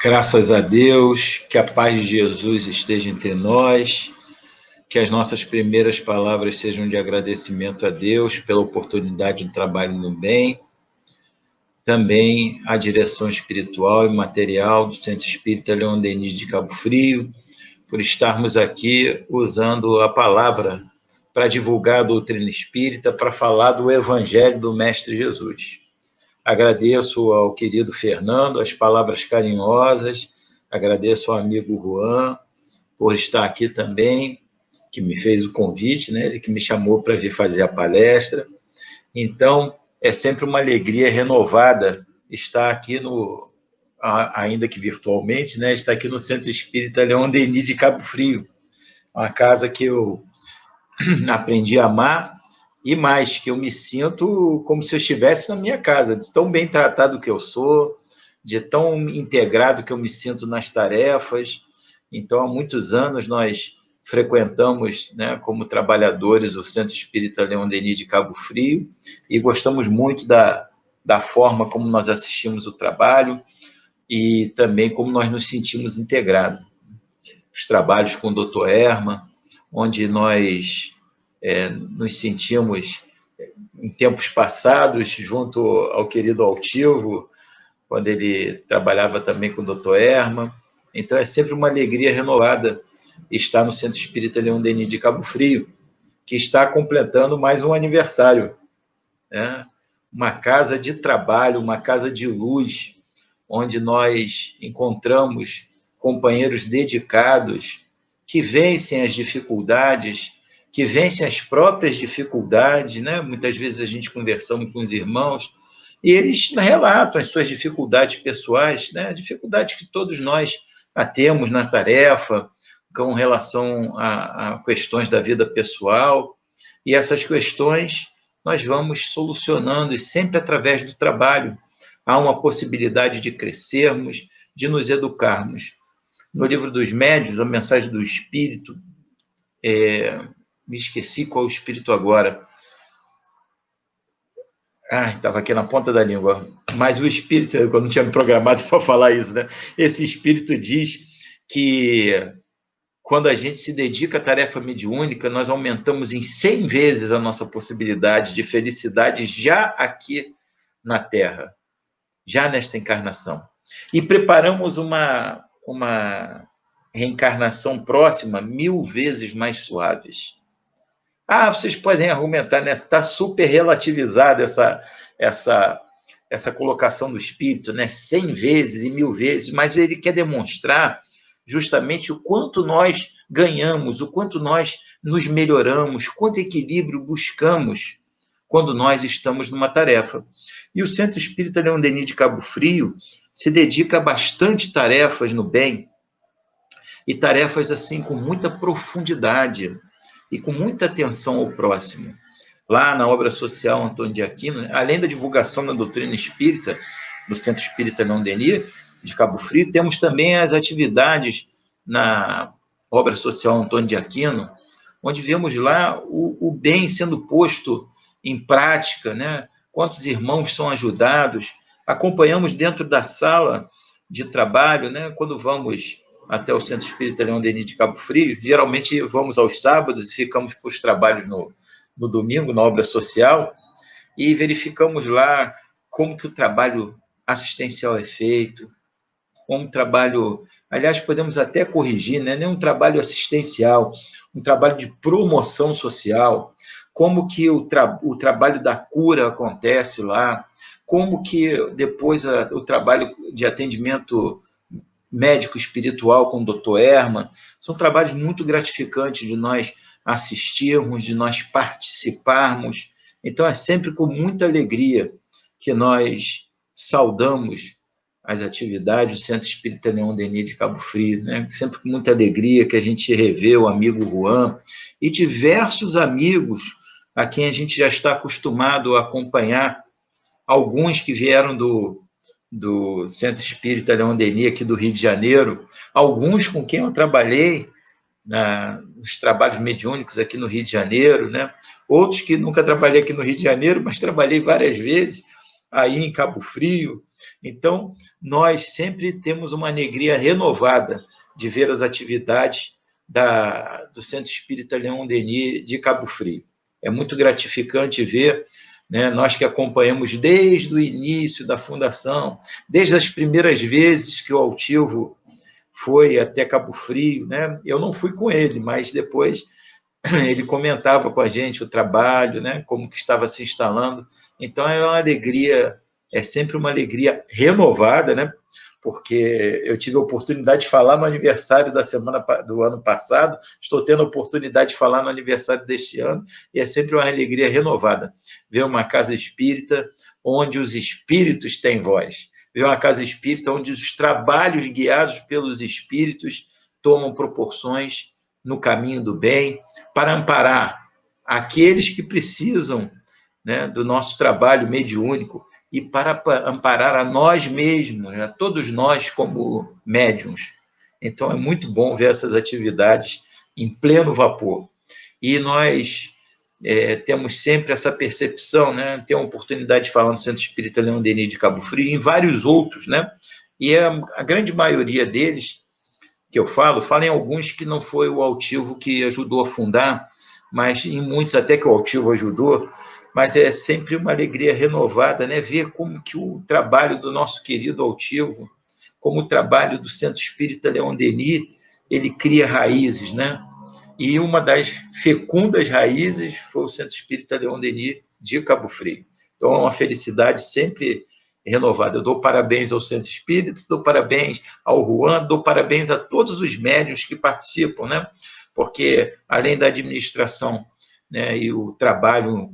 Graças a Deus, que a paz de Jesus esteja entre nós, que as nossas primeiras palavras sejam de agradecimento a Deus pela oportunidade de trabalho no bem, também a direção espiritual e material do Centro Espírita Leon Denis de Cabo Frio, por estarmos aqui usando a palavra para divulgar a doutrina espírita, para falar do Evangelho do Mestre Jesus. Agradeço ao querido Fernando as palavras carinhosas, agradeço ao amigo Juan por estar aqui também, que me fez o convite, né? Ele que me chamou para vir fazer a palestra. Então, é sempre uma alegria renovada estar aqui ainda que virtualmente, né? Estar aqui no Centro Espírita Leon Denis de Cabo Frio, uma casa que eu aprendi a amar, e mais, que eu me sinto como se eu estivesse na minha casa, de tão bem tratado que eu sou, de tão integrado que eu me sinto nas tarefas. Então, há muitos anos nós frequentamos, né, como trabalhadores, o Centro Espírita Leon Denis de Cabo Frio, e gostamos muito da forma como nós assistimos o trabalho e também como nós nos sentimos integrados. Os trabalhos com o Dr. Herman, onde nós nos sentimos em tempos passados, junto ao querido Altivo, quando ele trabalhava também com o Dr. Herman. Então, é sempre uma alegria renovada estar no Centro Espírita Leon Denis de Cabo Frio, que está completando mais um aniversário, né? Uma casa de trabalho, uma casa de luz, onde nós encontramos companheiros dedicados que vencem as dificuldades, que vencem as próprias dificuldades, né? Muitas vezes a gente conversando com os irmãos e eles relatam as suas dificuldades pessoais, né? Dificuldades que todos nós temos na tarefa, com relação a questões da vida pessoal, e essas questões nós vamos solucionando, e sempre através do trabalho. Há uma possibilidade de crescermos, de nos educarmos. No Livro dos Médiuns, a Mensagem do Espírito, me esqueci qual o Espírito agora. Estava aqui na ponta da língua. Mas o Espírito, eu não tinha me programado para falar isso, né? Esse Espírito diz que quando a gente se dedica à tarefa mediúnica, nós aumentamos em 100 vezes a nossa possibilidade de felicidade já aqui na Terra, já nesta encarnação. E preparamos uma reencarnação próxima 1000 vezes mais suaves. Vocês podem argumentar, né? Está super relativizada essa colocação do Espírito, né? 100 vezes e 1000 vezes, mas ele quer demonstrar justamente o quanto nós ganhamos, o quanto nós nos melhoramos, quanto equilíbrio buscamos quando nós estamos numa tarefa. E o Centro Espírita Leon Denis de Cabo Frio se dedica a bastante tarefas no bem, e tarefas assim com muita profundidade e com muita atenção ao próximo. Lá na obra social Antônio de Aquino, além da divulgação da doutrina espírita do Centro Espírita Leon Denis de Cabo Frio, temos também as atividades na obra social Antônio de Aquino, onde vemos lá o bem sendo posto em prática, né? Quantos irmãos são ajudados. Acompanhamos dentro da sala de trabalho, né? Quando vamos até o Centro Espírita Leon Denis de Cabo Frio, geralmente vamos aos sábados e ficamos para os trabalhos no domingo, na obra social, e verificamos lá como que o trabalho assistencial é feito, como o trabalho, aliás, podemos até corrigir, né? Nem um trabalho assistencial, um trabalho de promoção social, como que o trabalho da cura acontece lá, como que depois o trabalho de atendimento médico espiritual com o Dr. Herman, são trabalhos muito gratificantes de nós assistirmos, de nós participarmos. Então, é sempre com muita alegria que nós saudamos as atividades do Centro Espírita Leon Denis de Cabo Frio, né? Sempre com muita alegria que a gente revê o amigo Juan e diversos amigos a quem a gente já está acostumado a acompanhar, alguns que vieram do Centro Espírita Leon Denis aqui do Rio de Janeiro, alguns com quem eu trabalhei nos trabalhos mediúnicos aqui no Rio de Janeiro, né? Outros que nunca trabalhei aqui no Rio de Janeiro, mas trabalhei várias vezes aí em Cabo Frio. Então, nós sempre temos uma alegria renovada de ver as atividades do Centro Espírita Leon Denis de Cabo Frio. É muito gratificante ver, né, nós que acompanhamos desde o início da fundação, desde as primeiras vezes que o Altivo foi até Cabo Frio, né? Eu não fui com ele, mas depois ele comentava com a gente o trabalho, né? Como que estava se instalando. Então é uma alegria, é sempre uma alegria renovada, né? Porque eu tive a oportunidade de falar no aniversário do ano passado, estou tendo a oportunidade de falar no aniversário deste ano, e é sempre uma alegria renovada ver uma casa espírita onde os espíritos têm voz, ver uma casa espírita onde os trabalhos guiados pelos espíritos tomam proporções no caminho do bem, para amparar aqueles que precisam, né, do nosso trabalho mediúnico, e para amparar a nós mesmos, a todos nós como médiuns. Então, é muito bom ver essas atividades em pleno vapor. E nós temos sempre essa percepção, né? Tem a oportunidade de falar no Centro Espírita Leon Denis de Cabo Frio e em vários outros, né? E a grande maioria deles, que eu falo em alguns que não foi o Altivo que ajudou a fundar, mas em muitos até que o Altivo ajudou, mas é sempre uma alegria renovada, né? Ver como que o trabalho do nosso querido Altivo, como o trabalho do Centro Espírita Leon Denis, ele cria raízes, né? E uma das fecundas raízes foi o Centro Espírita Leon Denis de Cabo Frio. Então, é uma felicidade sempre renovada. Eu dou parabéns ao Centro Espírita, dou parabéns ao Juan, dou parabéns a todos os médiuns que participam, né? Porque, além da administração, né, e o trabalho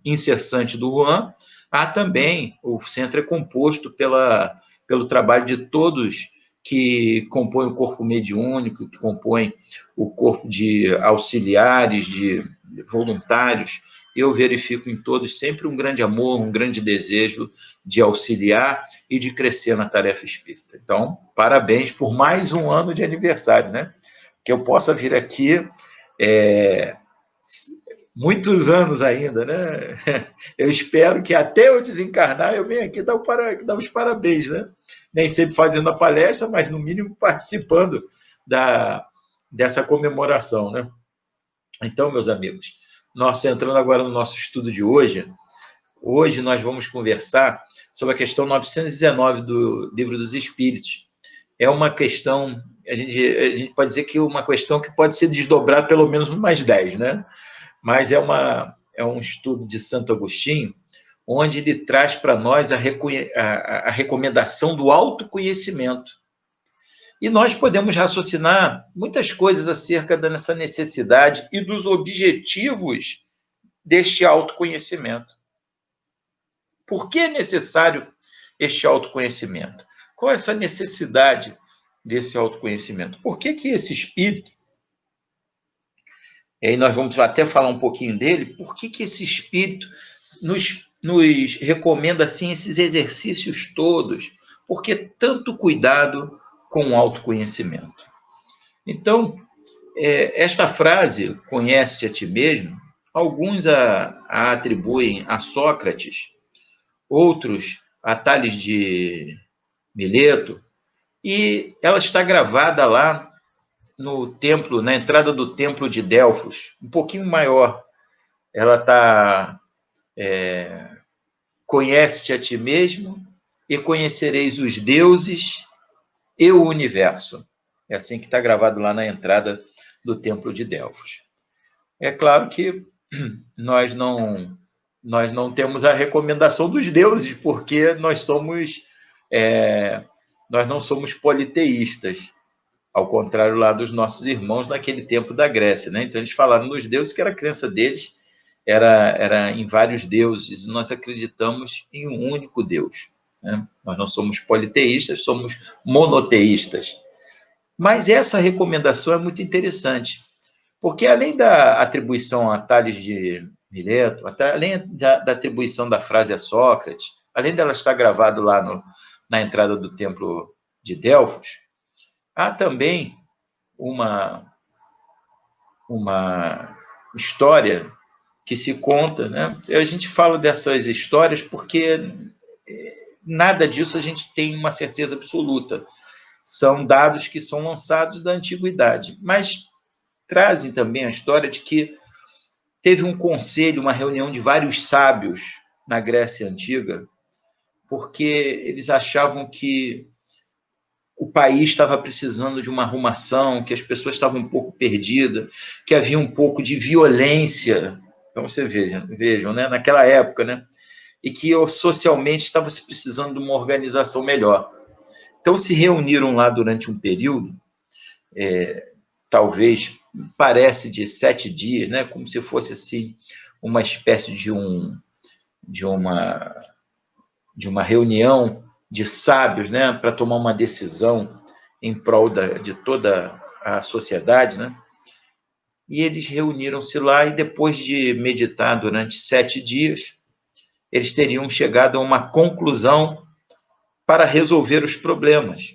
incessante do Juan, há também, o centro é composto pelo trabalho de todos que compõem o corpo mediúnico, que compõem o corpo de auxiliares, de voluntários. Eu verifico em todos sempre um grande amor, um grande desejo de auxiliar e de crescer na tarefa espírita. Então, parabéns por mais um ano de aniversário, né? Que eu possa vir aqui muitos anos ainda, né? Eu espero que até eu desencarnar eu venha aqui dar os parabéns, né? Nem sempre fazendo a palestra, mas no mínimo participando dessa comemoração, né? Então, meus amigos, nós entrando agora no nosso estudo de hoje nós vamos conversar sobre a questão 919 do Livro dos Espíritos. É uma questão, a gente pode dizer que é uma questão que pode ser desdobrada pelo menos mais 10, né? Mas é um estudo de Santo Agostinho, onde ele traz para nós a recomendação do autoconhecimento. E nós podemos raciocinar muitas coisas acerca dessa necessidade e dos objetivos deste autoconhecimento. Por que é necessário este autoconhecimento? Qual é essa necessidade desse autoconhecimento? Por que esse espírito, e aí nós vamos até falar um pouquinho dele, por que esse espírito nos recomenda assim esses exercícios todos? Por que tanto cuidado com o autoconhecimento? Então, esta frase, conhece-te a ti mesmo, alguns a atribuem a Sócrates, outros a Tales de Mileto, e ela está gravada lá no templo, na entrada do templo de Delfos, um pouquinho maior. Ela está conhece-te a ti mesmo e conhecereis os deuses e o universo. É assim que está gravado lá na entrada do templo de Delfos. É claro que nós não temos a recomendação dos deuses, porque nós não somos politeístas, ao contrário lá dos nossos irmãos naquele tempo da Grécia, né? Então eles falaram nos deuses que a crença deles era em vários deuses, e nós acreditamos em um único Deus, né? Nós não somos politeístas, somos monoteístas. Mas essa recomendação é muito interessante, porque além da atribuição a Tales de Mileto, além da atribuição da frase a Sócrates, além dela estar gravada lá na entrada do templo de Delfos, há também uma história que se conta, né? A gente fala dessas histórias porque nada disso a gente tem uma certeza absoluta. São dados que são lançados da antiguidade, mas trazem também a história de que teve um conselho, uma reunião de vários sábios na Grécia Antiga, porque eles achavam que o país estava precisando de uma arrumação, que as pessoas estavam um pouco perdidas, que havia um pouco de violência, então você vejam, né? Naquela época, né? E que socialmente estava se precisando de uma organização melhor. Então se reuniram lá durante um período, talvez, parece de 7 dias, né? Como se fosse assim uma espécie de uma reunião de sábios, né, para tomar uma decisão em prol de toda a sociedade, né? E eles reuniram-se lá e depois de meditar durante 7 dias, eles teriam chegado a uma conclusão para resolver os problemas.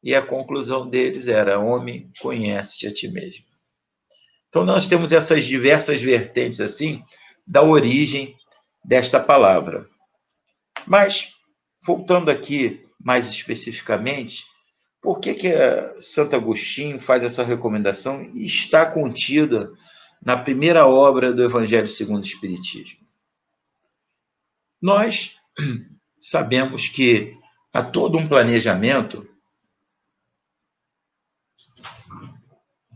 E a conclusão deles era: homem, conhece-te a ti mesmo. Então nós temos essas diversas vertentes assim da origem desta palavra. Mas voltando aqui mais especificamente, por que Santo Agostinho faz essa recomendação e está contida na primeira obra do Evangelho segundo o Espiritismo? Nós sabemos que há todo um planejamento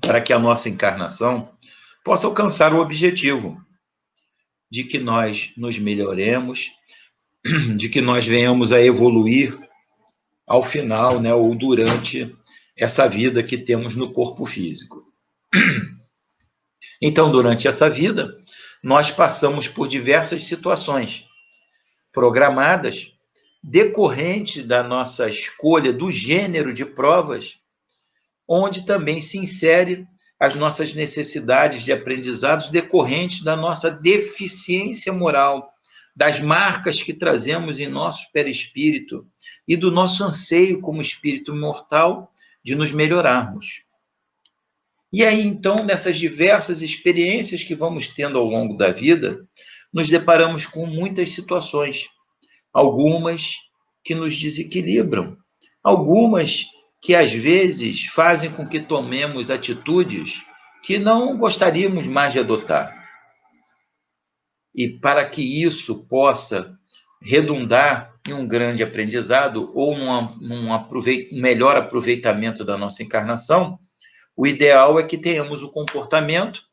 para que a nossa encarnação possa alcançar o objetivo de que nós nos melhoremos, de que nós venhamos a evoluir ao final, né, ou durante essa vida que temos no corpo físico. Então, durante essa vida, nós passamos por diversas situações programadas, decorrente da nossa escolha do gênero de provas, onde também se insere as nossas necessidades de aprendizados decorrentes da nossa deficiência moral, das marcas que trazemos em nosso perispírito e do nosso anseio como espírito mortal de nos melhorarmos. E aí, então, nessas diversas experiências que vamos tendo ao longo da vida, nos deparamos com muitas situações, algumas que nos desequilibram, algumas que às vezes fazem com que tomemos atitudes que não gostaríamos mais de adotar. E para que isso possa redundar em um grande aprendizado ou num melhor aproveitamento da nossa encarnação, o ideal é que tenhamos o comportamento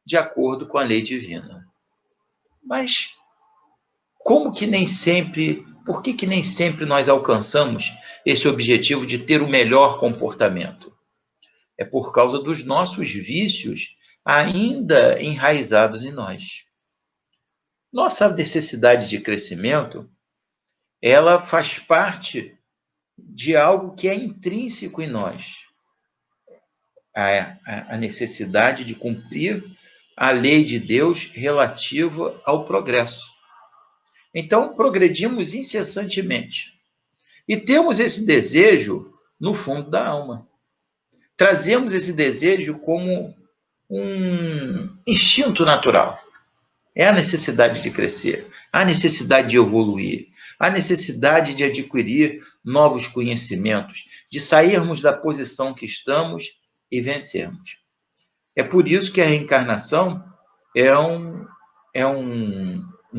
de acordo com a lei divina. Mas por que nem sempre nós alcançamos esse objetivo de ter o melhor comportamento? É por causa dos nossos vícios ainda enraizados em nós. Nossa necessidade de crescimento, ela faz parte de algo que é intrínseco em nós. A necessidade de cumprir a lei de Deus relativa ao progresso. Então, progredimos incessantemente. E temos esse desejo no fundo da alma. Trazemos esse desejo como um instinto natural. É a necessidade de crescer, a necessidade de evoluir, a necessidade de adquirir novos conhecimentos, de sairmos da posição que estamos e vencermos. É por isso que a reencarnação é um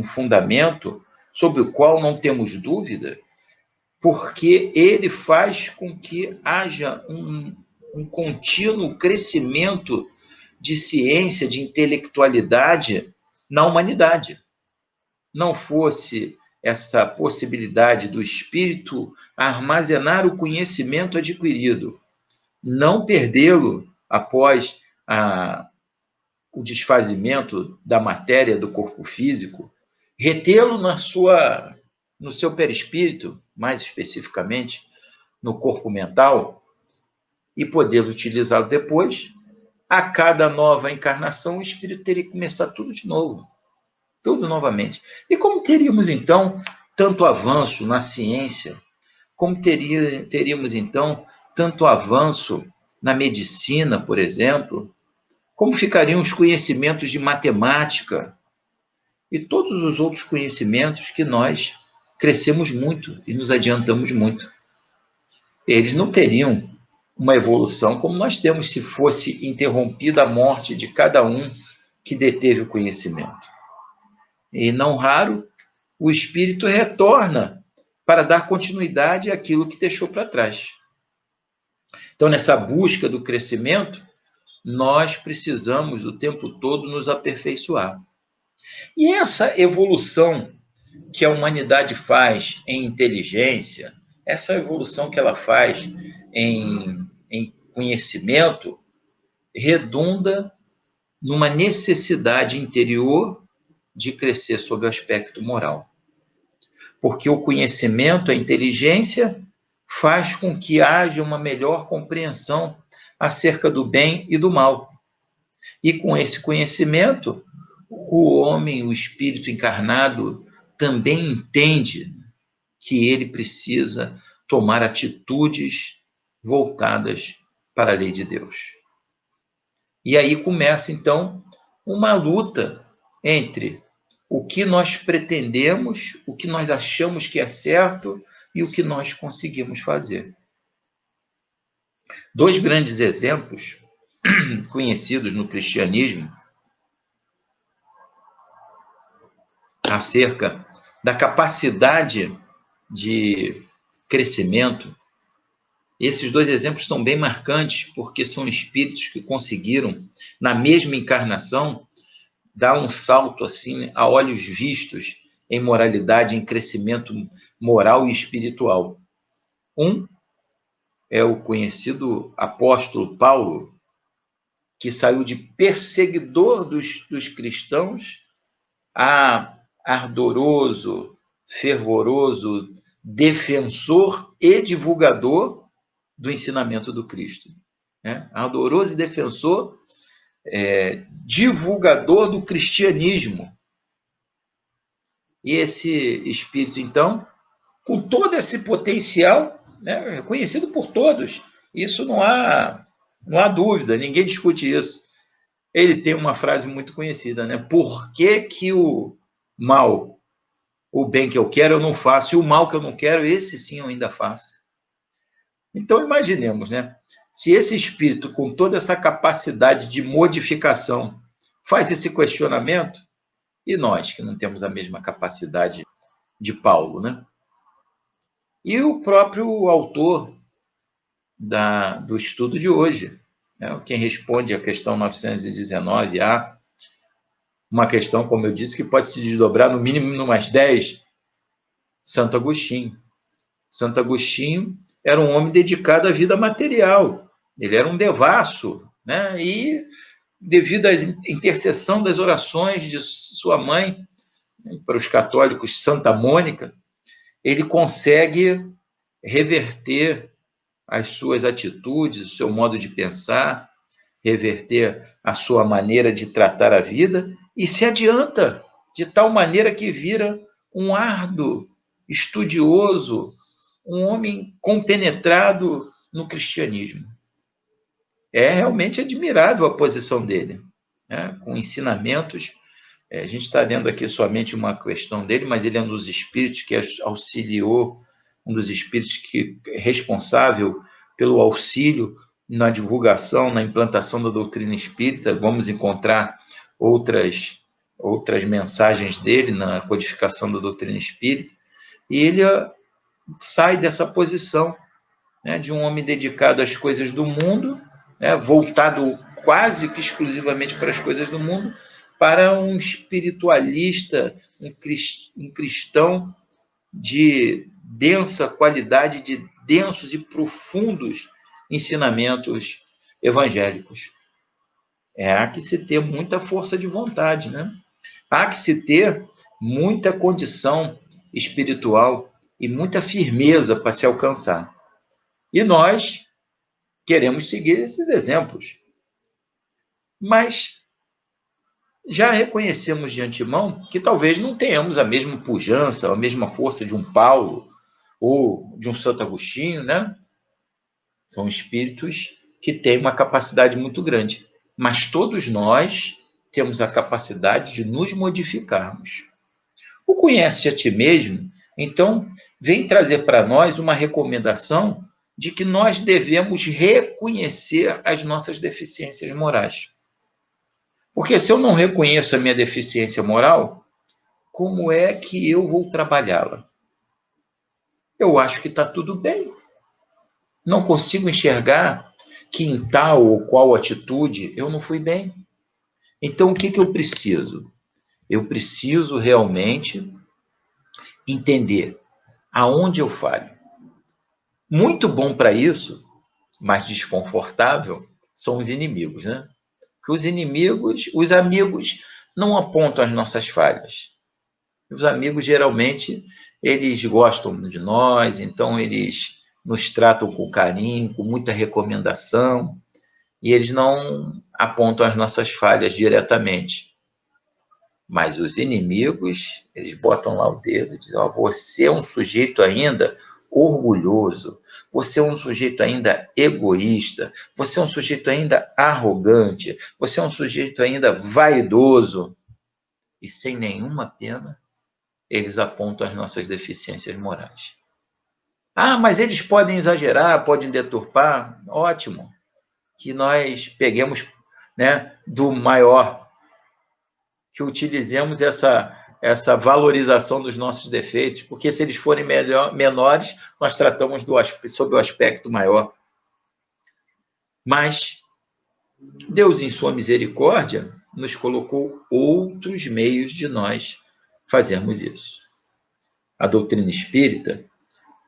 fundamento sobre o qual não temos dúvida, porque ele faz com que haja um contínuo crescimento de ciência, de intelectualidade na humanidade. Não fosse essa possibilidade do espírito armazenar o conhecimento adquirido, não perdê-lo após o desfazimento da matéria do corpo físico, retê-lo no seu perispírito, mais especificamente no corpo mental, e poder utilizá-lo depois, a cada nova encarnação, o espírito teria que começar tudo de novo, tudo novamente. E como teríamos, então, tanto avanço na ciência, como teríamos, então, tanto avanço na medicina, por exemplo, como ficariam os conhecimentos de matemática e todos os outros conhecimentos que nós crescemos muito e nos adiantamos muito. Eles não teriam uma evolução como nós temos se fosse interrompida a morte de cada um que deteve o conhecimento. E não raro, o espírito retorna para dar continuidade àquilo que deixou para trás. Então, nessa busca do crescimento, nós precisamos o tempo todo nos aperfeiçoar. E essa evolução que a humanidade faz em inteligência, essa evolução que ela faz em conhecimento, redunda numa necessidade interior de crescer sob o aspecto moral. Porque o conhecimento, a inteligência, faz com que haja uma melhor compreensão acerca do bem e do mal. E com esse conhecimento, o homem, o espírito encarnado, também entende que ele precisa tomar atitudes voltadas para a lei de Deus. E aí começa, então, uma luta entre o que nós pretendemos, o que nós achamos que é certo e o que nós conseguimos fazer. Dois grandes exemplos conhecidos no cristianismo acerca da capacidade de crescimento. Esses dois exemplos são bem marcantes, porque são espíritos que conseguiram, na mesma encarnação, dar um salto assim a olhos vistos em moralidade, em crescimento moral e espiritual. Um é o conhecido apóstolo Paulo, que saiu de perseguidor dos cristãos a ardoroso, fervoroso defensor e divulgador do ensinamento do Cristo. Ardoroso e defensor, divulgador do cristianismo. E esse espírito, então, com todo esse potencial, conhecido por todos, isso não há dúvida, ninguém discute isso. Ele tem uma frase muito conhecida, Por que o mal, o bem que eu quero, eu não faço, e o mal que eu não quero, esse sim eu ainda faço. Então, imaginemos, se esse espírito, com toda essa capacidade de modificação, faz esse questionamento, e nós, que não temos a mesma capacidade de Paulo, E o próprio autor do estudo de hoje, quem responde à questão 919A, uma questão, como eu disse, que pode se desdobrar no mínimo no mais 10, Santo Agostinho. Santo Agostinho era um homem dedicado à vida material, ele era um devasso, e devido à intercessão das orações de sua mãe, para os católicos, Santa Mônica, ele consegue reverter as suas atitudes, o seu modo de pensar, reverter a sua maneira de tratar a vida e se adianta de tal maneira que vira um árduo estudioso, um homem compenetrado no cristianismo. É realmente admirável a posição dele, com ensinamentos. A gente está lendo aqui somente uma questão dele, mas ele é um dos espíritos que auxiliou, um dos espíritos que é responsável pelo auxílio na divulgação, na implantação da doutrina espírita. Vamos encontrar outras mensagens dele na codificação da doutrina espírita, e ele sai dessa posição, de um homem dedicado às coisas do mundo, voltado quase que exclusivamente para as coisas do mundo, para um espiritualista, um cristão de densa qualidade, de densos e profundos ensinamentos evangélicos. Há que se ter muita força de vontade, Há que se ter muita condição espiritual e muita firmeza para se alcançar. E nós queremos seguir esses exemplos. Mas já reconhecemos de antemão que talvez não tenhamos a mesma pujança, a mesma força de um Paulo ou de um Santo Agostinho, São espíritos que têm uma capacidade muito grande. Mas todos nós temos a capacidade de nos modificarmos. O conhece a ti mesmo Então, vem trazer para nós uma recomendação de que nós devemos reconhecer as nossas deficiências morais. Porque se eu não reconheço a minha deficiência moral, como é que eu vou trabalhá-la? Eu acho que está tudo bem. Não consigo enxergar que em tal ou qual atitude eu não fui bem. Então, o que eu preciso? Eu preciso realmente entender aonde eu falho. Muito bom para isso, mas desconfortável, são os inimigos, né? Porque os inimigos, os amigos não apontam as nossas falhas. Os amigos, geralmente, eles gostam de nós, então eles nos tratam com carinho, com muita recomendação, e eles não apontam as nossas falhas diretamente. Mas os inimigos, eles botam lá o dedo e dizem, ó, você é um sujeito ainda orgulhoso, você é um sujeito ainda egoísta, você é um sujeito ainda arrogante, você é um sujeito ainda vaidoso. E sem nenhuma pena, eles apontam as nossas deficiências morais. Ah, mas eles podem exagerar, podem deturpar. Ótimo, que nós peguemos, né, do maior, que utilizemos essa valorização dos nossos defeitos, porque se eles forem menores, nós tratamos sob o aspecto maior. Mas Deus, em sua misericórdia, nos colocou outros meios de nós fazermos isso. A doutrina espírita,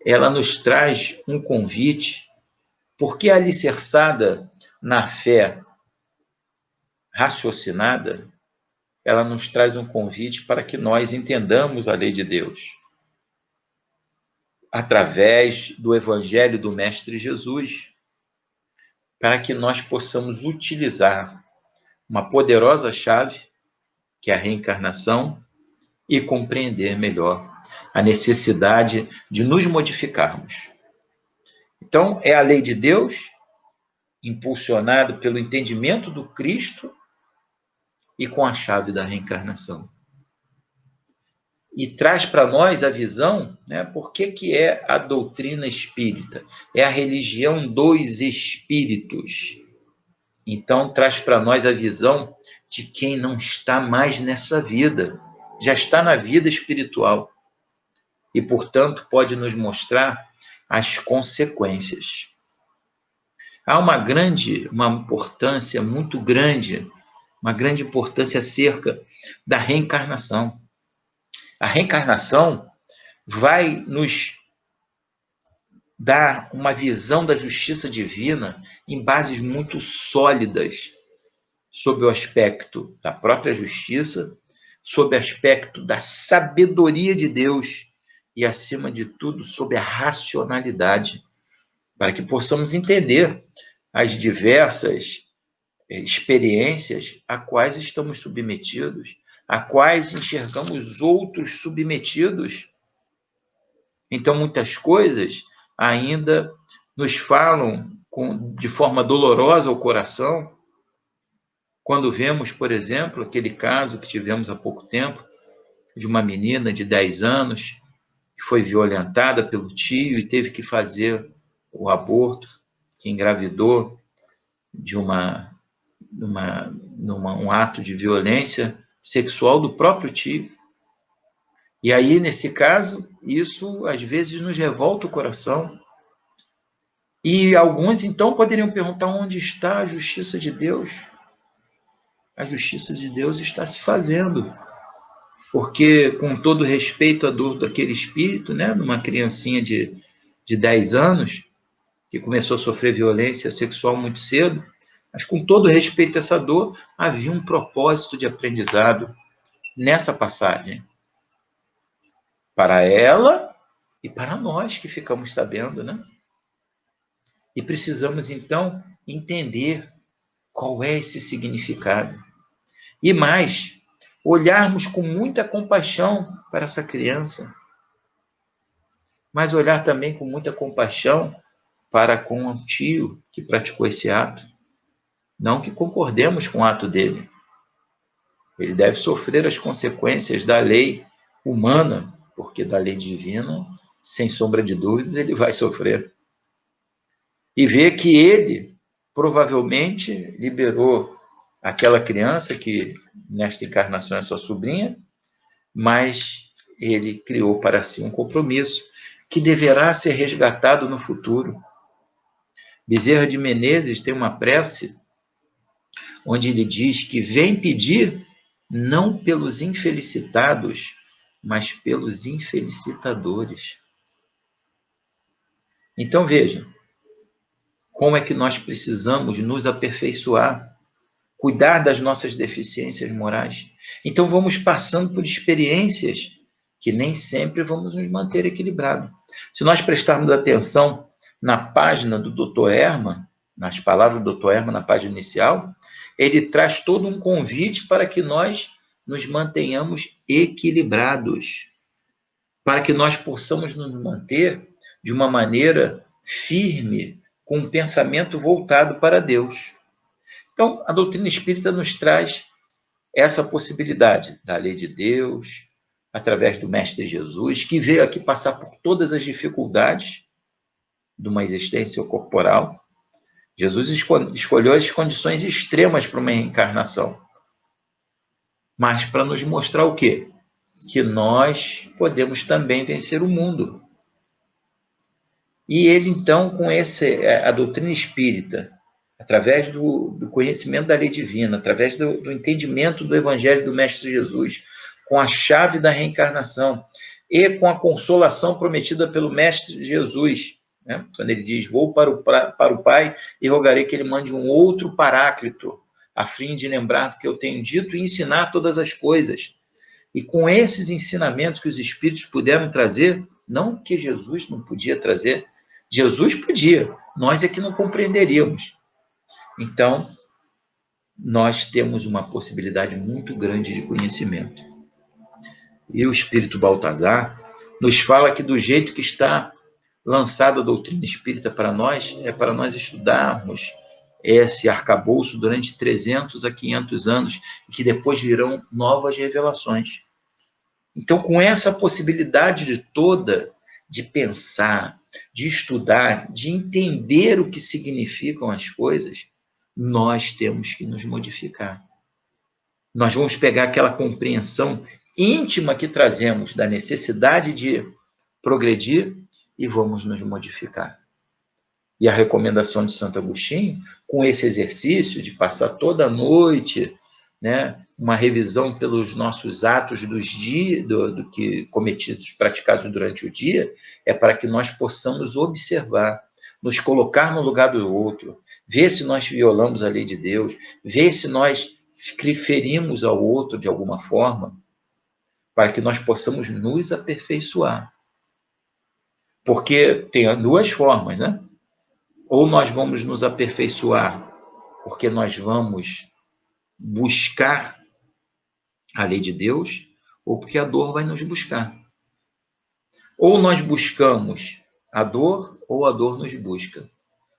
ela nos traz um convite, porque alicerçada na fé raciocinada, ela nos traz um convite para que nós entendamos a lei de Deus através do Evangelho do Mestre Jesus, para que nós possamos utilizar uma poderosa chave, que é a reencarnação, e compreender melhor a necessidade de nos modificarmos. Então, é a lei de Deus, impulsionado pelo entendimento do Cristo e com a chave da reencarnação. E traz para nós a visão, né, por que é a doutrina espírita? É a religião dos espíritos. Então, traz para nós a visão de quem não está mais nessa vida, já está na vida espiritual. E, portanto, pode nos mostrar as consequências. Há uma importância muito grande, uma grande importância acerca da reencarnação. A reencarnação vai nos dar uma visão da justiça divina em bases muito sólidas, sob o aspecto da própria justiça, sob o aspecto da sabedoria de Deus e, acima de tudo, sob a racionalidade, para que possamos entender as diversas experiências a quais estamos submetidos, a quais enxergamos outros submetidos. Então, muitas coisas ainda nos falam de forma dolorosa ao coração, quando vemos, por exemplo, aquele caso que tivemos há pouco tempo, de uma menina de 10 anos, que foi violentada pelo tio e teve que fazer o aborto, que engravidou de um ato de violência sexual do próprio tio. E aí, nesse caso, isso às vezes nos revolta o coração. E alguns, então, poderiam perguntar onde está a justiça de Deus? A justiça de Deus está se fazendo. Porque, com todo respeito à dor daquele espírito, né, numa criancinha de 10 anos, que começou a sofrer violência sexual muito cedo, mas com todo respeito a essa dor, havia um propósito de aprendizado nessa passagem. Para ela e para nós que ficamos sabendo, né? E precisamos, então, entender qual é esse significado. E mais, olharmos com muita compaixão para essa criança, mas olhar também com muita compaixão para com o tio que praticou esse ato. Não que concordemos com o ato dele. Ele deve sofrer as consequências da lei humana, porque da lei divina, sem sombra de dúvidas, ele vai sofrer. E vê que ele provavelmente liberou aquela criança que nesta encarnação é sua sobrinha, mas ele criou para si um compromisso que deverá ser resgatado no futuro. Bezerra de Menezes tem uma prece onde ele diz que vem pedir não pelos infelicitados, mas pelos infelicitadores. Então veja, como é que nós precisamos nos aperfeiçoar, cuidar das nossas deficiências morais. Então vamos passando por experiências que nem sempre vamos nos manter equilibrados. Se nós prestarmos atenção na página do Dr. Hermann, nas palavras do Dr. Hermann na página inicial, ele traz todo um convite para que nós nos mantenhamos equilibrados, para que nós possamos nos manter de uma maneira firme, com um pensamento voltado para Deus. Então, a doutrina espírita nos traz essa possibilidade da lei de Deus, através do Mestre Jesus, que veio aqui passar por todas as dificuldades de uma existência corporal. Jesus escolheu as condições extremas para uma reencarnação, mas para nos mostrar o quê? Que nós podemos também vencer o mundo. E ele, então, com a doutrina espírita, através do conhecimento da lei divina, através do entendimento do Evangelho do Mestre Jesus, com a chave da reencarnação e com a consolação prometida pelo Mestre Jesus, né? Quando ele diz, vou para o Pai e rogarei que ele mande um outro Paráclito, a fim de lembrar do que eu tenho dito e ensinar todas as coisas. E com esses ensinamentos que os Espíritos puderam trazer, não que Jesus não podia trazer, Jesus podia, nós é que não compreenderíamos. Então, nós temos uma possibilidade muito grande de conhecimento. E o Espírito Baltazar nos fala que do jeito que está lançada a doutrina espírita para nós, é para nós estudarmos esse arcabouço durante 300 a 500 anos, e que depois virão novas revelações. Então, com essa possibilidade toda de pensar, de estudar, de entender o que significam as coisas, nós temos que nos modificar. Nós vamos pegar aquela compreensão íntima que trazemos da necessidade de progredir e vamos nos modificar. E a recomendação de Santo Agostinho, com esse exercício de passar toda a noite, né, uma revisão pelos nossos atos dos dias, do que cometidos, praticados durante o dia, é para que nós possamos observar, nos colocar no lugar do outro, ver se nós violamos a lei de Deus, ver se nós ferimos ao outro de alguma forma, para que nós possamos nos aperfeiçoar. Porque tem duas formas, né? Ou nós vamos nos aperfeiçoar porque nós vamos buscar a lei de Deus, ou porque a dor vai nos buscar. Ou nós buscamos a dor, ou a dor nos busca.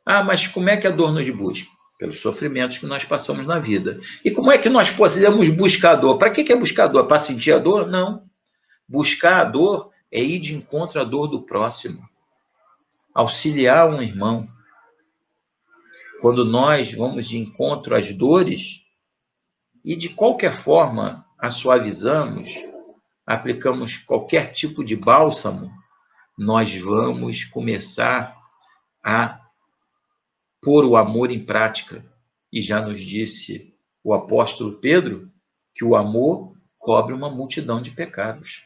Ah, mas como é que a dor nos busca? Pelos sofrimentos que nós passamos na vida. E como é que nós podemos buscar a dor? Para que é buscar a dor? Para sentir a dor? Não. Buscar a dor é ir de encontro à dor do próximo. Auxiliar um irmão. Quando nós vamos de encontro às dores e de qualquer forma a suavizamos, aplicamos qualquer tipo de bálsamo, nós vamos começar a pôr o amor em prática. E já nos disse o apóstolo Pedro que o amor cobre uma multidão de pecados.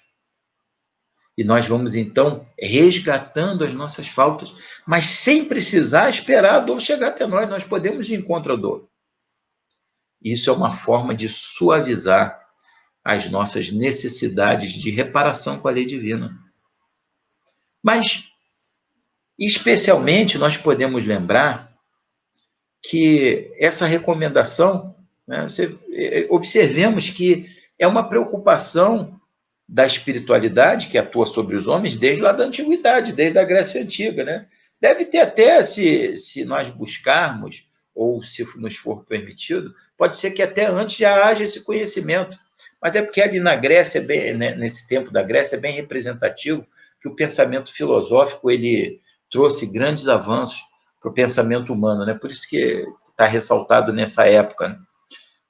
E nós vamos, então, resgatando as nossas faltas, mas sem precisar esperar a dor chegar até nós. Nós podemos ir de encontro à dor. Isso é uma forma de suavizar as nossas necessidades de reparação com a lei divina. Mas, especialmente, nós podemos lembrar que essa recomendação, né, observemos que é uma preocupação da espiritualidade que atua sobre os homens desde lá da antiguidade, desde a Grécia Antiga, né? Deve ter até, se nós buscarmos, ou se nos for permitido, pode ser que até antes já haja esse conhecimento, Mas é porque ali na Grécia, né, nesse tempo da Grécia, é bem representativo que o pensamento filosófico ele trouxe grandes avanços para o pensamento humano, né? Por isso que está ressaltado nessa época. Né?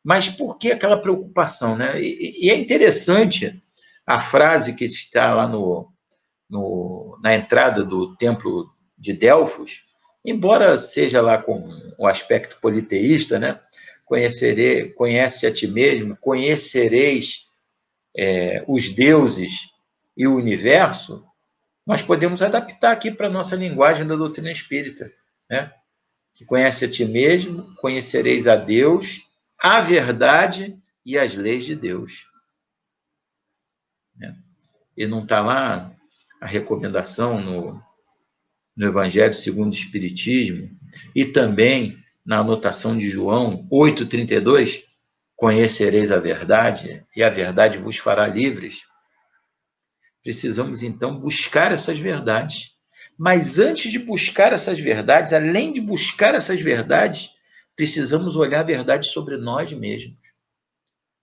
Mas por que aquela preocupação? Né? E é interessante a frase que está lá na entrada do templo de Delfos, embora seja lá com o aspecto politeísta, né? Conhece a ti mesmo, conhecereis os deuses e o universo, nós podemos adaptar aqui para a nossa linguagem da doutrina espírita, né? Que conhece a ti mesmo, conhecereis a Deus, a verdade e as leis de Deus. Né? E não está lá a recomendação no Evangelho segundo o Espiritismo e também na anotação de João 8,32, conhecereis a verdade e a verdade vos fará livres. Precisamos, então, buscar essas verdades. Mas antes de buscar essas verdades, além de buscar essas verdades, precisamos olhar a verdade sobre nós mesmos.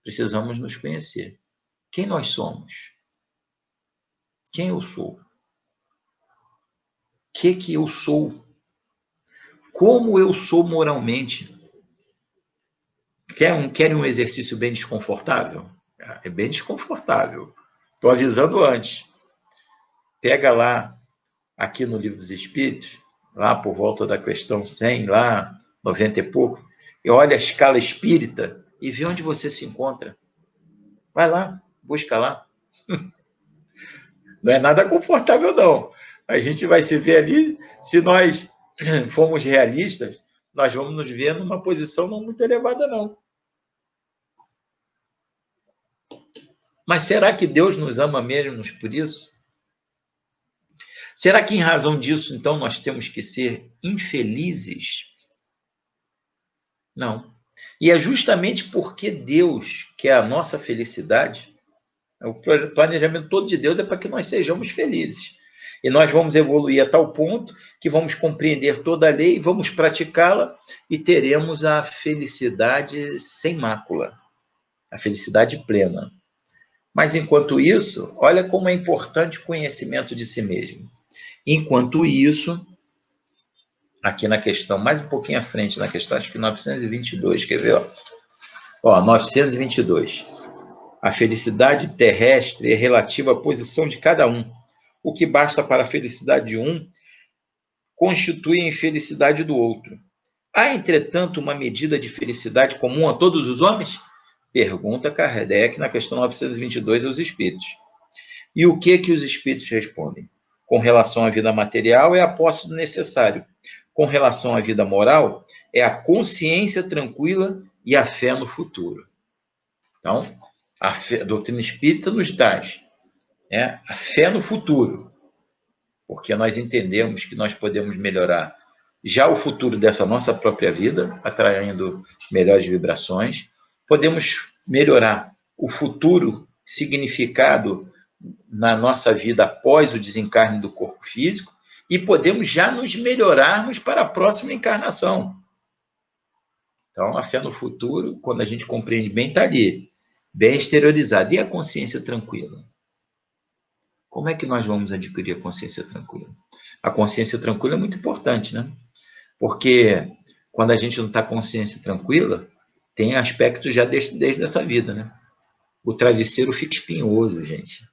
Precisamos nos conhecer. Quem nós somos? Quem eu sou? O que eu sou? Como eu sou moralmente? Querem um exercício bem desconfortável? É bem desconfortável. Estou avisando antes. Pega lá, aqui no Livro dos Espíritos, lá por volta da questão 100, lá, 90 e pouco, e olha a escala espírita e vê onde você se encontra. Vai lá, busca lá. Não é nada confortável, não. A gente vai se ver ali, se nós formos realistas, nós vamos nos ver numa posição não muito elevada, não. Mas será que Deus nos ama mesmo por isso? Será que em razão disso, então, nós temos que ser infelizes? Não. E é justamente porque Deus quer a nossa felicidade, o planejamento todo de Deus é para que nós sejamos felizes. E nós vamos evoluir a tal ponto que vamos compreender toda a lei, vamos praticá-la e teremos a felicidade sem mácula, a felicidade plena. Mas, enquanto isso, olha como é importante o conhecimento de si mesmo. Enquanto isso, aqui na questão, mais um pouquinho à frente, na questão, acho que 922, quer ver? Ó, 922. A felicidade terrestre é relativa à posição de cada um. O que basta para a felicidade de um constitui a infelicidade do outro. Há, entretanto, uma medida de felicidade comum a todos os homens? Pergunta Kardec na questão 922 aos espíritos. E o que os espíritos respondem? Com relação à vida material, é a posse do necessário. Com relação à vida moral, é a consciência tranquila e a fé no futuro. Então, a doutrina espírita nos traz a fé no futuro, porque nós entendemos que nós podemos melhorar já o futuro dessa nossa própria vida, atraindo melhores vibrações, podemos melhorar o futuro significado na nossa vida após o desencarne do corpo físico e podemos já nos melhorarmos para a próxima encarnação. Então, a fé no futuro, quando a gente compreende bem, está ali, bem exteriorizada. E a consciência tranquila? Como é que nós vamos adquirir a consciência tranquila? A consciência tranquila é muito importante, né? Porque quando a gente não está com consciência tranquila, tem aspectos já desde essa vida, né? O travesseiro fica espinhoso, gente.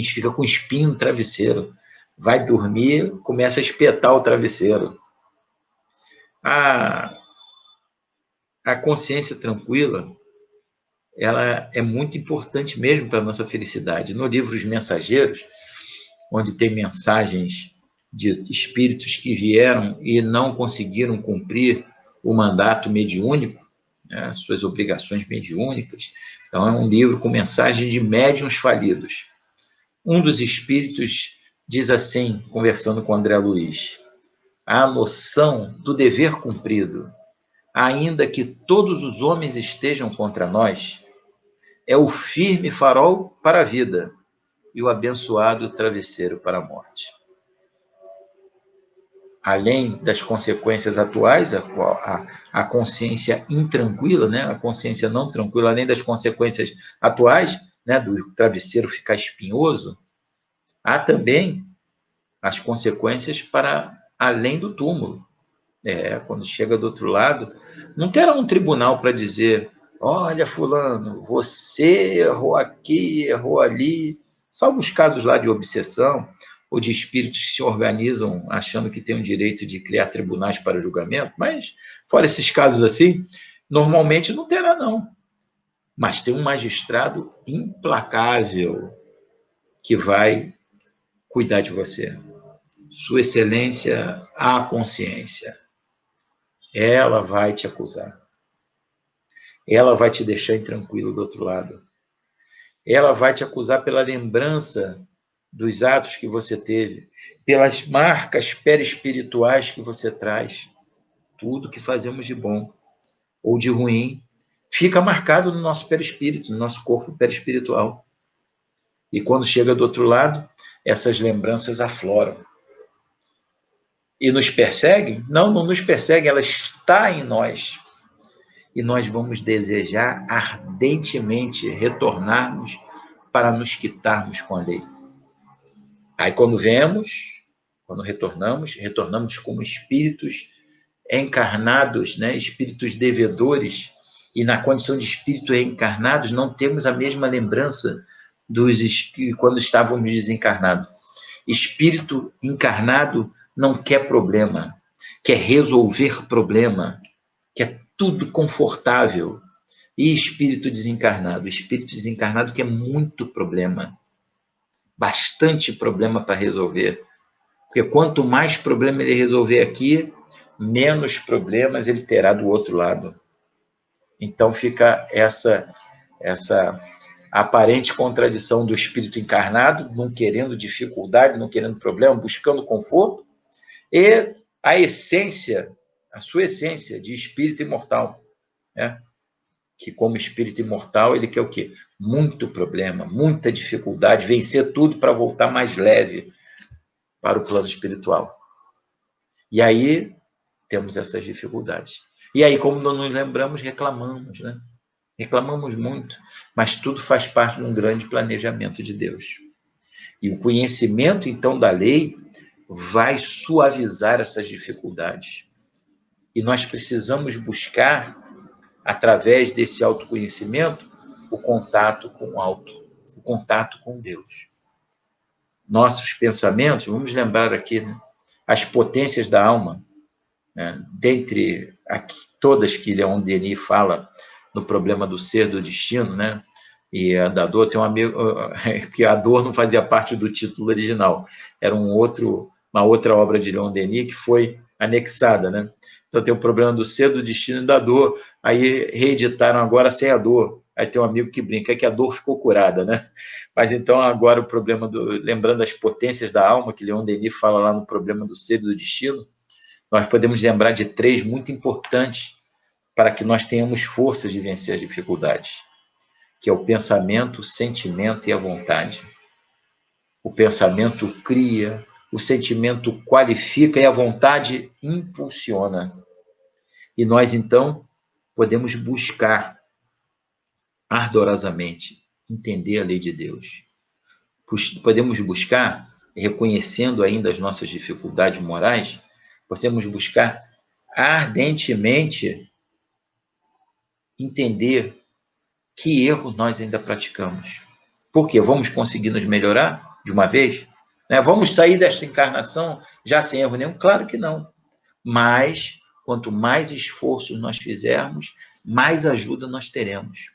Fica com espinho no travesseiro. Vai dormir, começa a espetar o travesseiro. A consciência tranquila, ela é muito importante mesmo para a nossa felicidade. No livro Os Mensageiros, onde tem mensagens de espíritos que vieram e não conseguiram cumprir o mandato mediúnico, né, suas obrigações mediúnicas. Então, é um livro com mensagem de médiuns falidos. Um dos espíritos diz assim, conversando com André Luiz: a noção do dever cumprido, ainda que todos os homens estejam contra nós, é o firme farol para a vida e o abençoado travesseiro para a morte. além das consequências atuais, a consciência intranquila, né? A consciência não tranquila, além das consequências atuais, né? Do travesseiro ficar espinhoso, há também as consequências para além do túmulo. Quando chega do outro lado, não terá um tribunal para dizer: olha, fulano, você errou aqui, errou ali, salvo os casos lá de obsessão ou de espíritos que se organizam achando que têm o direito de criar tribunais para julgamento, mas fora esses casos assim, normalmente não terá não. Mas tem um magistrado implacável que vai cuidar de você. Sua Excelência, a consciência. Ela vai te acusar. Ela vai te deixar intranquilo do outro lado. Ela vai te acusar pela lembrança dos atos que você teve, pelas marcas perispirituais que você traz. Tudo que fazemos de bom ou de ruim fica marcado no nosso perispírito, no nosso corpo perispiritual. E quando chega do outro lado, essas lembranças afloram. E nos perseguem? Não, não nos perseguem, ela está em nós. E nós vamos desejar ardentemente retornarmos para nos quitarmos com a lei. Aí quando retornamos como espíritos encarnados, né? Espíritos devedores, e na condição de espírito encarnados não temos a mesma lembrança quando estávamos desencarnados. Espírito encarnado não quer problema, quer resolver problema, quer tudo confortável. E espírito desencarnado quer muito problema, bastante problema para resolver. Porque quanto mais problema ele resolver aqui, menos problemas ele terá do outro lado. Então fica essa aparente contradição do espírito encarnado, não querendo dificuldade, não querendo problema, buscando conforto, e a sua essência de espírito imortal, né? Que como espírito imortal ele quer o quê? Muito problema, muita dificuldade, vencer tudo para voltar mais leve para o plano espiritual. E aí temos essas dificuldades. E aí, como não nos lembramos, reclamamos, né? Reclamamos muito, mas tudo faz parte de um grande planejamento de Deus. E o conhecimento, então, da lei vai suavizar essas dificuldades. E nós precisamos buscar, através desse autoconhecimento, o contato com o alto, o contato com Deus. Nossos pensamentos, vamos lembrar aqui, né? As potências da alma, né? Dentre todas que Leon Denis fala no problema do ser, do destino, né? E a da dor, tem um amigo que a dor não fazia parte do título original, era uma outra obra de Leon Denis que foi anexada, né? Então tem o problema do ser, do destino e da dor, aí reeditaram agora sem a dor. Aí tem um amigo que brinca que a dor ficou curada, né? Mas então agora o problema lembrando as potências da alma, que Leon Denis fala lá no problema do ser e do destino, nós podemos lembrar de 3 muito importantes para que nós tenhamos forças de vencer as dificuldades, que é o pensamento, o sentimento e a vontade. O pensamento cria, o sentimento qualifica e a vontade impulsiona. E nós, então, podemos buscar ardorosamente entender a lei de Deus. Podemos buscar, reconhecendo ainda as nossas dificuldades morais, podemos buscar ardentemente entender que erro nós ainda praticamos. Por quê? Vamos conseguir nos melhorar de uma vez? Né? Vamos sair desta encarnação já sem erro nenhum? Claro que não. Mas, quanto mais esforços nós fizermos, mais ajuda nós teremos.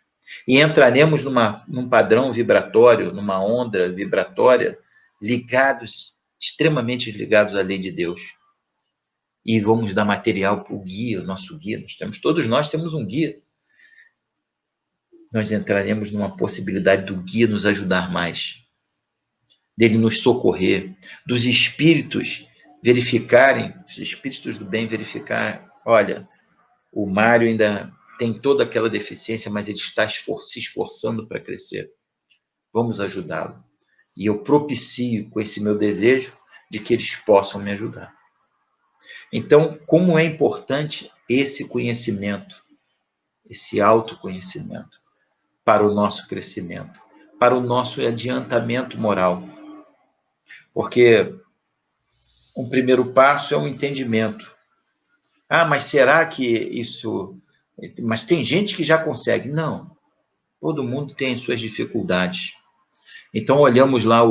E entraremos num padrão vibratório, numa onda vibratória, extremamente ligados à lei de Deus. E vamos dar material para o guia, o nosso guia. Todos nós temos um guia. Nós entraremos numa possibilidade do guia nos ajudar mais, dele nos socorrer, dos espíritos verificarem, os espíritos do bem verificar, olha, o Mário ainda tem toda aquela deficiência, mas ele está se esforçando para crescer. Vamos ajudá-lo. E eu propicio com esse meu desejo de que eles possam me ajudar. Então, como é importante esse conhecimento, esse autoconhecimento para o nosso crescimento, para o nosso adiantamento moral. Porque um primeiro passo é o entendimento. Ah, mas será que isso... Mas tem gente que já consegue. Não, todo mundo tem suas dificuldades. Então, olhamos lá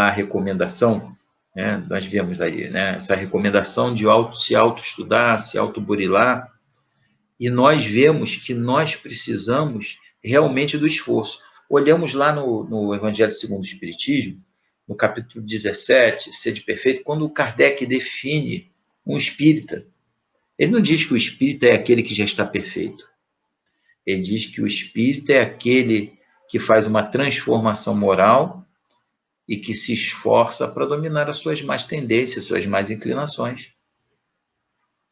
a recomendação, né? Nós vemos aí, né? Essa recomendação de se autoestudar, se autoburilar, e nós vemos que nós precisamos realmente do esforço. Olhamos lá no Evangelho segundo o Espiritismo, no capítulo 17, Sede Perfeito, quando o Kardec define um espírita. Ele não diz que o espírita é aquele que já está perfeito. Ele diz que o espírita é aquele que faz uma transformação moral e que se esforça para dominar as suas más tendências, suas más inclinações.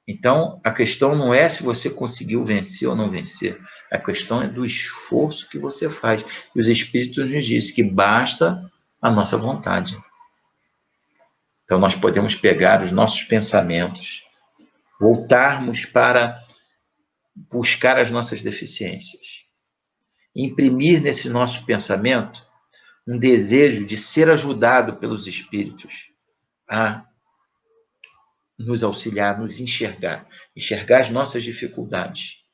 Então, a questão não é se você conseguiu vencer ou não vencer. A questão é do esforço que você faz. E os Espíritos nos dizem que basta a nossa vontade. Então, nós podemos pegar os nossos pensamentos, voltarmos para buscar as nossas deficiências, imprimir nesse nosso pensamento um desejo de ser ajudado pelos Espíritos a nos auxiliar, nos enxergar as nossas dificuldades.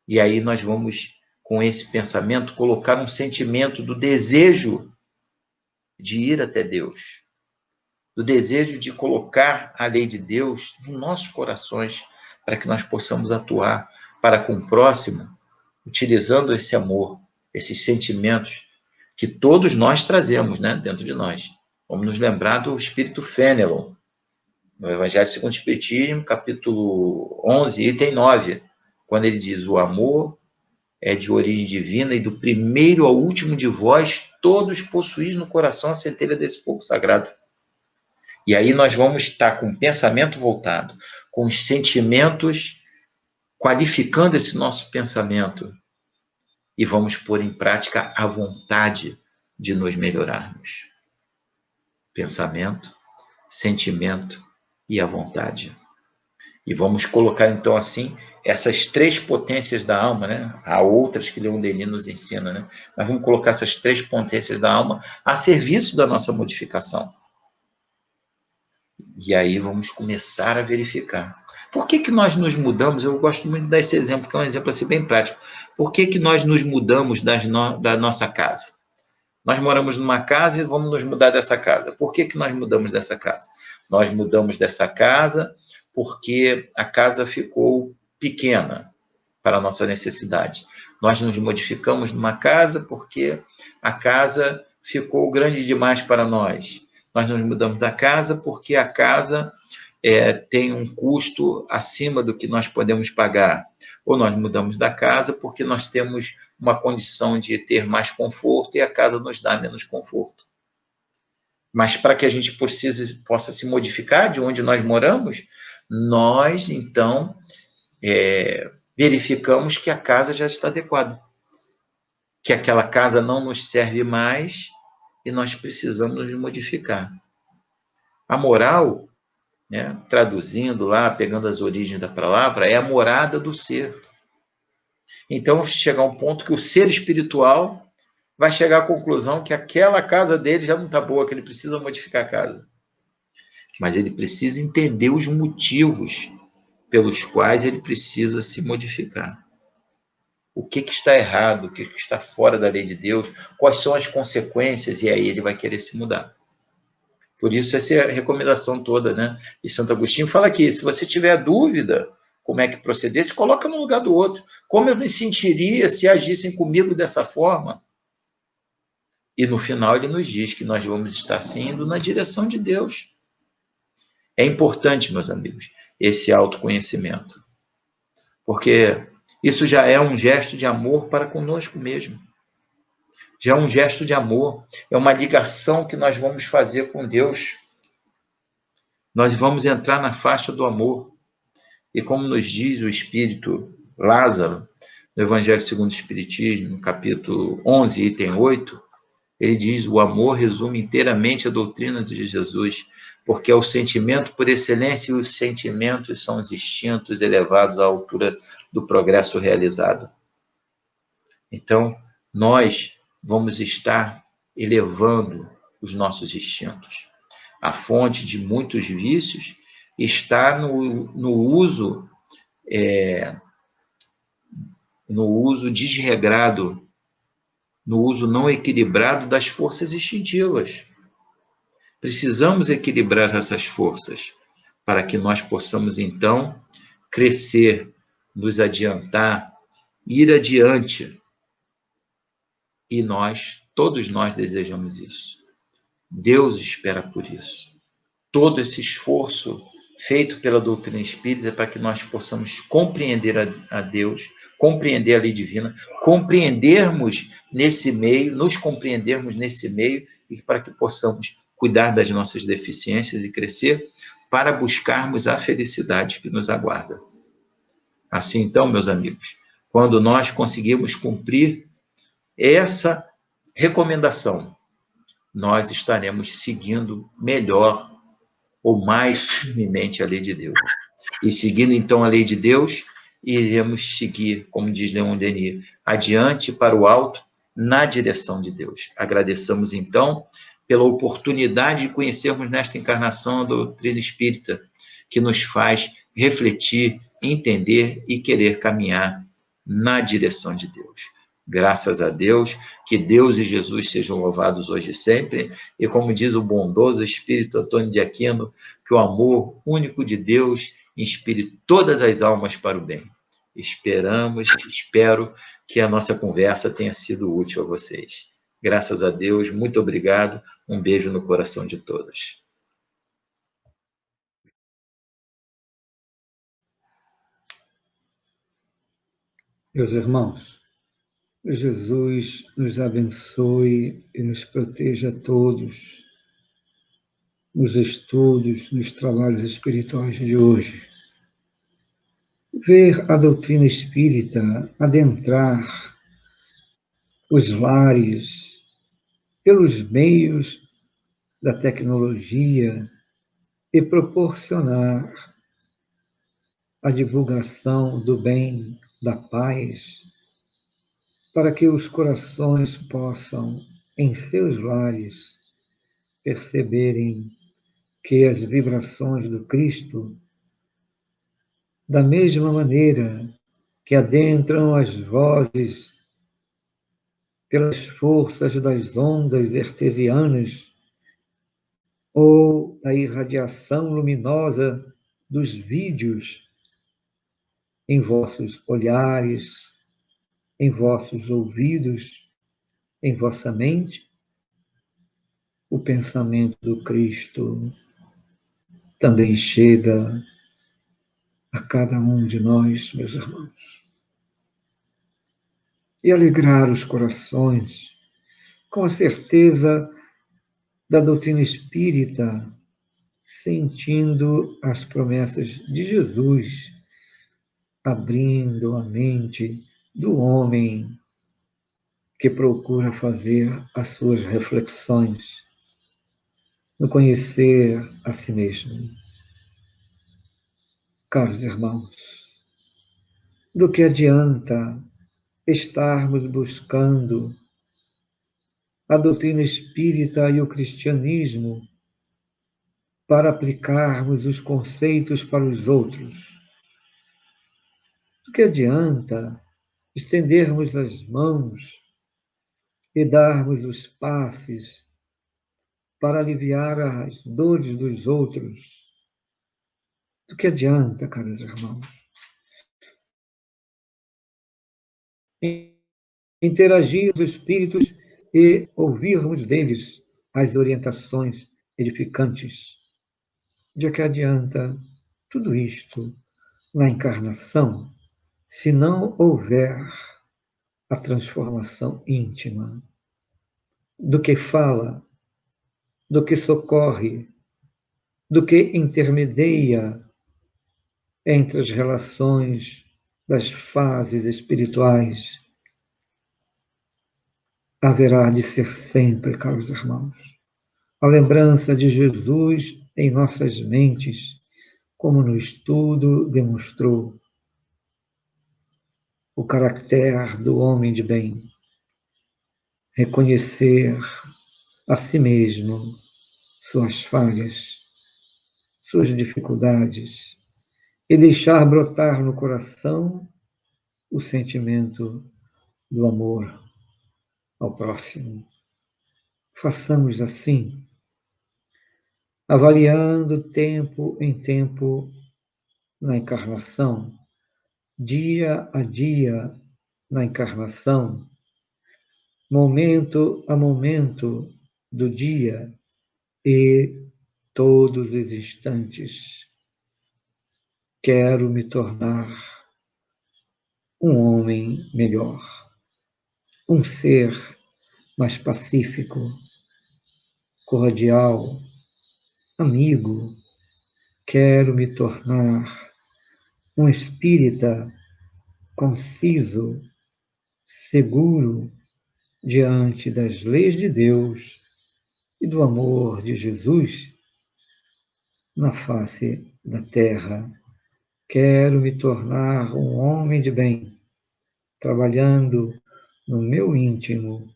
E aí nós vamos, com esse pensamento, colocar um sentimento do desejo de ir até Deus, do desejo de colocar a lei de Deus nos nossos corações, para que nós possamos atuar para com o próximo, utilizando esse amor, esses sentimentos que todos nós trazemos, né, dentro de nós. Vamos nos lembrar do Espírito Fenelon, no Evangelho segundo o Espiritismo, capítulo 11, item 9, quando ele diz: o amor é de origem divina e do primeiro ao último de vós, todos possuís no coração a centelha desse fogo sagrado. E aí nós vamos estar com o pensamento voltado, com os sentimentos, qualificando esse nosso pensamento, e vamos pôr em prática a vontade de nos melhorarmos. Pensamento, sentimento e a vontade. E vamos colocar, então, assim, essas três potências da alma, né? Há outras que Leon Denis nos ensina, né? Mas vamos colocar essas três potências da alma a serviço da nossa modificação. E aí vamos começar a verificar. Por que nós nos mudamos? Eu gosto muito de dar esse exemplo, que é um exemplo assim bem prático. Por que nós nos mudamos da nossa casa? Nós moramos numa casa e vamos nos mudar dessa casa. Por que nós mudamos dessa casa? Nós mudamos dessa casa porque a casa ficou pequena para a nossa necessidade. Nós nos modificamos numa casa porque a casa ficou grande demais para nós. Nós nos mudamos da casa porque a casa tem um custo acima do que nós podemos pagar. Ou nós mudamos da casa porque nós temos uma condição de ter mais conforto e a casa nos dá menos conforto. Mas para que a gente possa se modificar de onde nós moramos, nós, então, verificamos que a casa já está adequada, que aquela casa não nos serve mais e nós precisamos nos modificar. A moral, né, traduzindo lá, pegando as origens da palavra, é a morada do ser. Então, chegar a um ponto que o ser espiritual vai chegar à conclusão que aquela casa dele já não está boa, que ele precisa modificar a casa. Mas ele precisa entender os motivos pelos quais ele precisa se modificar. O que está errado, o que está fora da lei de Deus, quais são as consequências, e aí ele vai querer se mudar. Por isso, essa é a recomendação toda, né? E Santo Agostinho fala aqui: se você tiver dúvida como é que proceder, se coloca no lugar do outro. Como eu me sentiria se agissem comigo dessa forma? E no final ele nos diz que nós vamos estar indo na direção de Deus. É importante, meus amigos, esse autoconhecimento. Porque isso já é um gesto de amor para conosco mesmo. Já é um gesto de amor, é uma ligação que nós vamos fazer com Deus. Nós vamos entrar na faixa do amor. E como nos diz o Espírito Lázaro, no Evangelho segundo o Espiritismo, no capítulo 11, item 8, Ele diz: o amor resume inteiramente a doutrina de Jesus, porque é o sentimento por excelência, e os sentimentos são os instintos elevados à altura do progresso realizado. Então, nós vamos estar elevando os nossos instintos. A fonte de muitos vícios está no uso desregrado, no uso não equilibrado das forças instintivas. Precisamos equilibrar essas forças para que nós possamos, então, crescer, nos adiantar, ir adiante. E todos nós desejamos isso. Deus espera por isso. Todo esse esforço feito pela doutrina espírita para que nós possamos compreender a Deus, compreender a lei divina, compreendermos nesse meio, nos compreendermos nesse meio, e para que possamos cuidar das nossas deficiências e crescer para buscarmos a felicidade que nos aguarda. Assim, então, meus amigos, quando nós conseguirmos cumprir essa recomendação, nós estaremos seguindo melhor ou mais firmemente a lei de Deus. E seguindo, então, a lei de Deus, iremos seguir, como diz Leon Denis, adiante para o alto, na direção de Deus. Agradeçamos, então, pela oportunidade de conhecermos nesta encarnação a doutrina espírita, que nos faz refletir, entender e querer caminhar na direção de Deus. Graças a Deus, que Deus e Jesus sejam louvados hoje e sempre, e como diz o bondoso Espírito Antônio de Aquino, que o amor único de Deus inspire todas as almas para o bem. Espero que a nossa conversa tenha sido útil a vocês. Graças a Deus, muito obrigado, um beijo no coração de todos. Meus irmãos, Jesus nos abençoe e nos proteja a todos nos estudos, nos trabalhos espirituais de hoje. Ver a doutrina espírita adentrar os lares pelos meios da tecnologia e proporcionar a divulgação do bem, da paz, para que os corações possam, em seus lares, perceberem que as vibrações do Cristo, da mesma maneira que adentram as vozes pelas forças das ondas artesianas ou da irradiação luminosa dos vídeos em vossos olhares, em vossos ouvidos, em vossa mente, o pensamento do Cristo também chega a cada um de nós, meus irmãos. E alegrar os corações com a certeza da doutrina espírita, sentindo as promessas de Jesus, abrindo a mente do homem que procura fazer as suas reflexões no conhecer a si mesmo. Caros irmãos, do que adianta estarmos buscando a doutrina espírita e o cristianismo para aplicarmos os conceitos para os outros? Do que adianta estendermos as mãos e darmos os passes para aliviar as dores dos outros? Do que adianta, caros irmãos, interagir com os espíritos e ouvirmos deles as orientações edificantes? De que adianta tudo isto na encarnação se não houver a transformação íntima? Do que fala, do que socorre, do que intermedia entre as relações das fases espirituais? haverá de ser sempre, caros irmãos, a lembrança de Jesus em nossas mentes, como no estudo demonstrou o caráter do homem de bem, reconhecer a si mesmo suas falhas, suas dificuldades e deixar brotar no coração o sentimento do amor ao próximo. Façamos assim, avaliando tempo em tempo na encarnação, dia a dia na encarnação, momento a momento do dia e todos os instantes. Quero me tornar um homem melhor, um ser mais pacífico, cordial, amigo. Quero me tornar um espírita conciso, seguro diante das leis de Deus e do amor de Jesus na face da terra. Quero me tornar um homem de bem, trabalhando no meu íntimo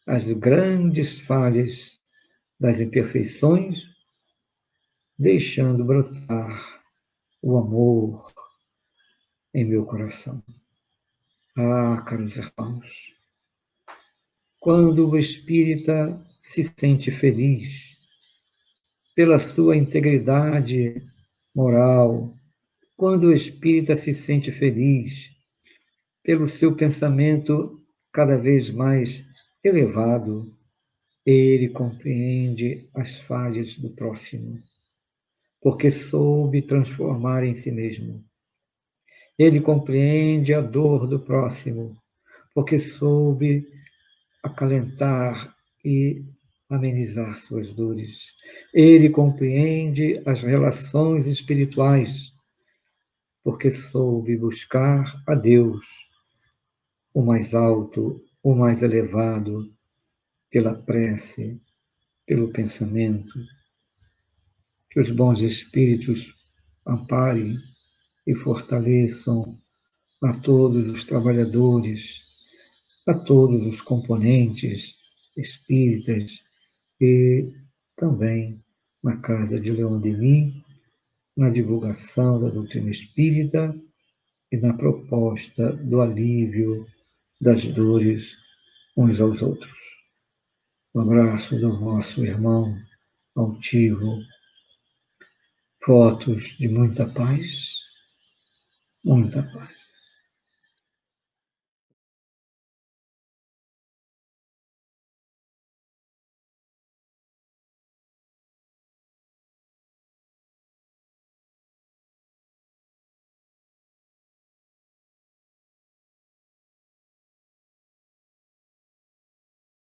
as grandes falhas das imperfeições, deixando brotar o amor em meu coração. Ah, caros irmãos, quando o espírita se sente feliz pela sua integridade moral, quando o espírita se sente feliz pelo seu pensamento cada vez mais elevado, ele compreende as falhas do próximo, porque soube transformar em si mesmo. Ele compreende a dor do próximo, porque soube acalentar e amenizar suas dores. Ele compreende as relações espirituais, porque soube buscar a Deus, o mais alto, o mais elevado, pela prece, pelo pensamento. Que os bons espíritos amparem e fortaleçam a todos os trabalhadores, a todos os componentes espíritas e também na Casa de Leon Denis, na divulgação da doutrina espírita e na proposta do alívio das dores uns aos outros. Um abraço do vosso irmão altivo, votos de muita paz, muita paz.